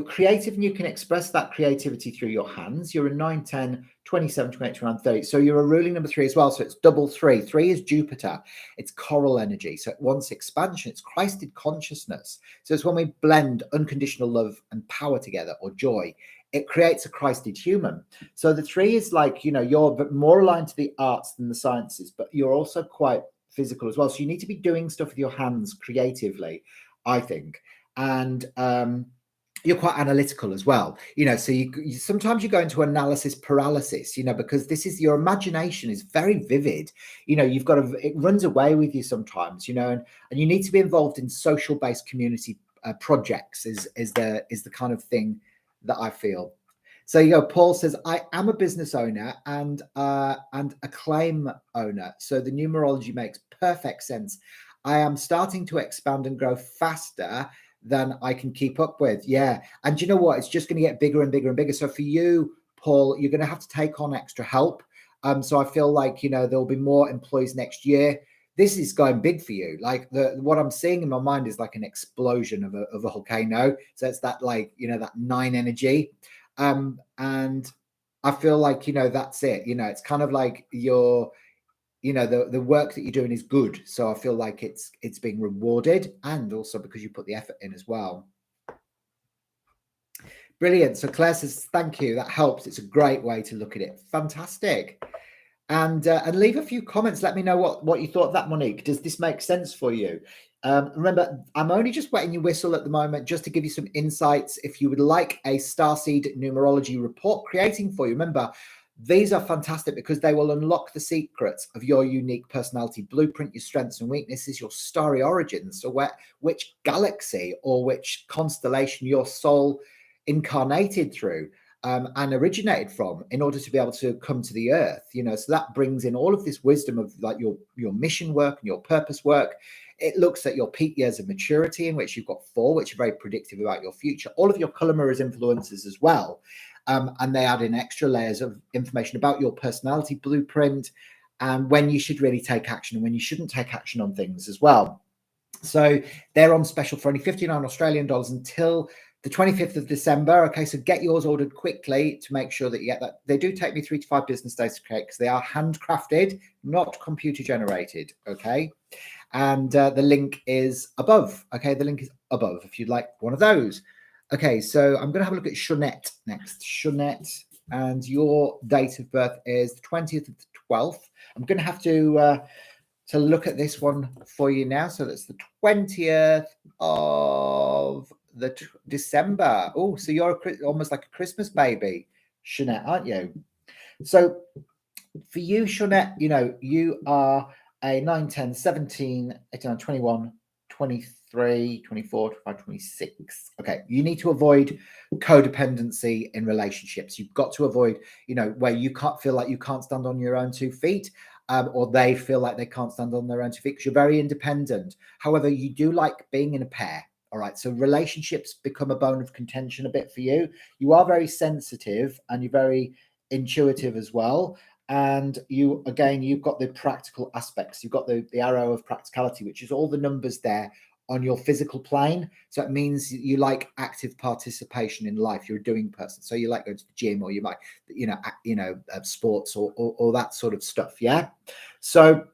creative and you can express that creativity through your hands. You're a 9, 10, 27, 28, 29, 30. So you're a ruling number 3 as well. So it's double 3. 3 is Jupiter. It's coral energy. So it wants expansion. It's Christed consciousness. So it's when we blend unconditional love and power together, or joy. It creates a Christed human. So the 3 is like, you know, you're more aligned to the arts than the sciences, but you're also quite physical as well. So you need to be doing stuff with your hands creatively, I think. And you're quite analytical as well, you know, so you sometimes you go into analysis paralysis, you know, because this is, your imagination is very vivid, you know, you've got to, it runs away with you sometimes, you know, and you need to be involved in social based community projects is the kind of thing that I feel. So you go, Paul says, I am a business owner and a claim owner. So the numerology makes perfect sense. I am starting to expand and grow faster than I can keep up with. Yeah. And you know what? It's just going to get bigger and bigger and bigger. So for you, Paul, you're going to have to take on extra help. So I feel like, you know, there'll be more employees next year. This is going big for you. Like what I'm seeing in my mind is like an explosion of a volcano. So it's that, like, you know, that 9 energy. And I feel like, you know, that's it. You know, it's kind of like your, you know, the work that you're doing is good. So I feel like it's being rewarded, and also because you put the effort in as well. Brilliant. So Claire says, thank you. That helps. It's a great way to look at it. Fantastic. And leave a few comments. Let me know what you thought of that, Monique. Does this make sense for you? Remember, I'm only just wetting your whistle at the moment, just to give you some insights. If you would like a Starseed Numerology Report creating for you, remember, these are fantastic because they will unlock the secrets of your unique personality blueprint, your strengths and weaknesses, your starry origins, so which galaxy or which constellation your soul incarnated through and originated from, in order to be able to come to the earth, you know. So that brings in all of this wisdom of like your mission work and your purpose work. It looks at your peak years of maturity, in which you've got 4, which are very predictive about your future. All of your color mirrors influences as well. And they add in extra layers of information about your personality blueprint and when you should really take action and when you shouldn't take action on things as well. So they're on special for only 59 Australian dollars until the 25th of December. Okay, so get yours ordered quickly to make sure that you get that. They do take me 3 to 5 business days to create because they are handcrafted, not computer generated. Okay, and the link is above. Okay, the link is above if you'd like one of those. Okay, so I'm going to have a look at Shunette next. Shunette, and your date of birth is the 20th of the 12th. I'm going to have to look at this one for you now. So that's the 20th of December. Oh, so you're almost like a Christmas baby, Shunette, aren't you? So for you, Shunette, you know, you are a 9, 10, 17, 18, 21, 23, 24, 25, 26. Okay, you need to avoid codependency in relationships. You've got to avoid, you know, where you can't feel like you can't stand on your own 2 feet. Or they feel like they can't stand on their own 2 feet, because you're very independent. However, you do like being in a pair. All right, so relationships become a bone of contention a bit for you. You are very sensitive and you're very intuitive as well. And you, again, you've got the practical aspects. You've got the arrow of practicality, which is all the numbers there on your physical plane. So it means you like active participation in life. You're a doing person. So you like going to the gym, or you might, sports or that sort of stuff. Yeah. So,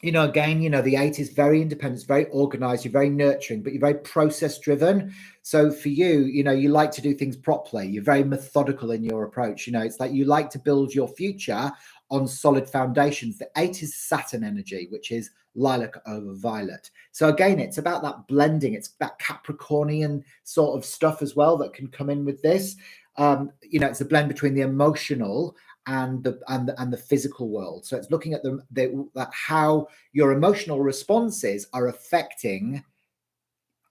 you know, again, you know, the 8 is very independent, it's very organized, you're very nurturing, but you're very process driven. So for you, you know, you like to do things properly. You're very methodical in your approach. You know, it's like you like to build your future on solid foundations. The 8 is Saturn energy, which is lilac over violet. So again, it's about that blending. It's that Capricornian sort of stuff as well that can come in with this. You know, it's a blend between the emotional and the physical world. So it's looking at how your emotional responses are affecting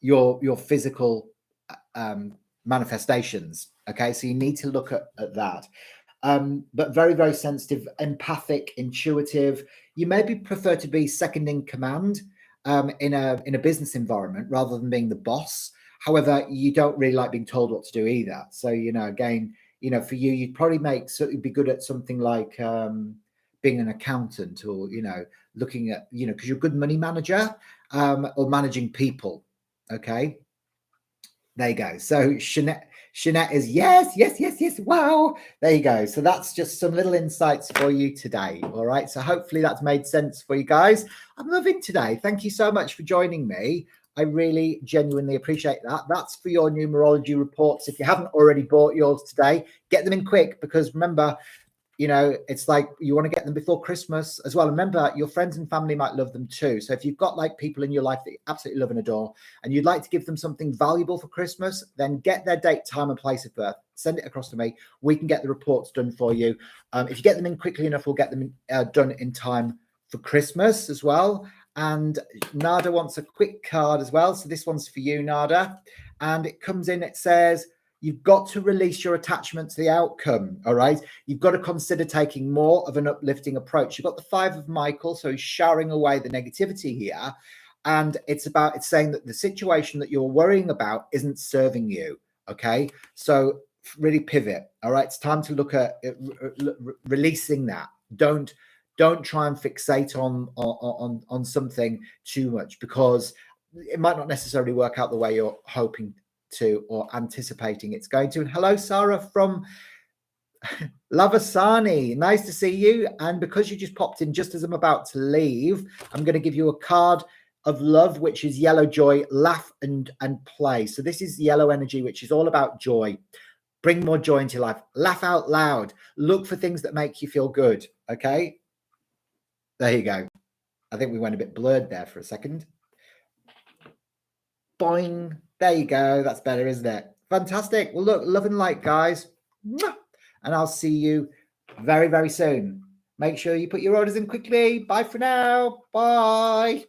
your physical manifestations. Okay, so you need to look at that. But very, very sensitive, empathic, intuitive. You maybe prefer to be second in command in a business environment rather than being the boss. However, you don't really like being told what to do either. So, again, for you, you'd probably be good at something like being an accountant, or, looking at, because you're a good money manager, or managing people. Okay. There you go. So Shanette is yes. Wow. There you go. So that's just some little insights for you today. All right. So hopefully that's made sense for you guys. I'm loving today. Thank you so much for joining me. I really genuinely appreciate that. That's for your numerology reports. If you haven't already bought yours today, get them in quick, because remember, it's like you want to get them before Christmas as well. Remember, your friends and family might love them too. So if you've got like people in your life that you absolutely love and adore, and you'd like to give them something valuable for Christmas, then get their date, time, and place of birth. Send it across to me. We can get the reports done for you. If you get them in quickly enough, we'll get them done in time for Christmas as well. And Nada wants a quick card as well. So this one's for you, Nada. And it comes in, it says, you've got to release your attachment to the outcome. All right. You've got to consider taking more of an uplifting approach. You've got the 5 of Michael. So he's showering away the negativity here. And it's saying that the situation that you're worrying about isn't serving you. Okay. So really pivot. All right. It's time to look at releasing that. Don't try and fixate on something too much, because it might not necessarily work out the way you're hoping to or anticipating it's going to. And hello, Sarah from Lavasani. Nice to see you. And because you just popped in just as I'm about to leave, I'm going to give you a card of love, which is yellow joy, laugh and play. So this is yellow energy, which is all about joy. Bring more joy into your life. Laugh out loud. Look for things that make you feel good. Okay. There you go. I think we went a bit blurred there for a second. Boing. There you go. That's better, isn't it? Fantastic. Well, look, love and light, guys. And I'll see you very, very soon. Make sure you put your orders in quickly. Bye for now. Bye.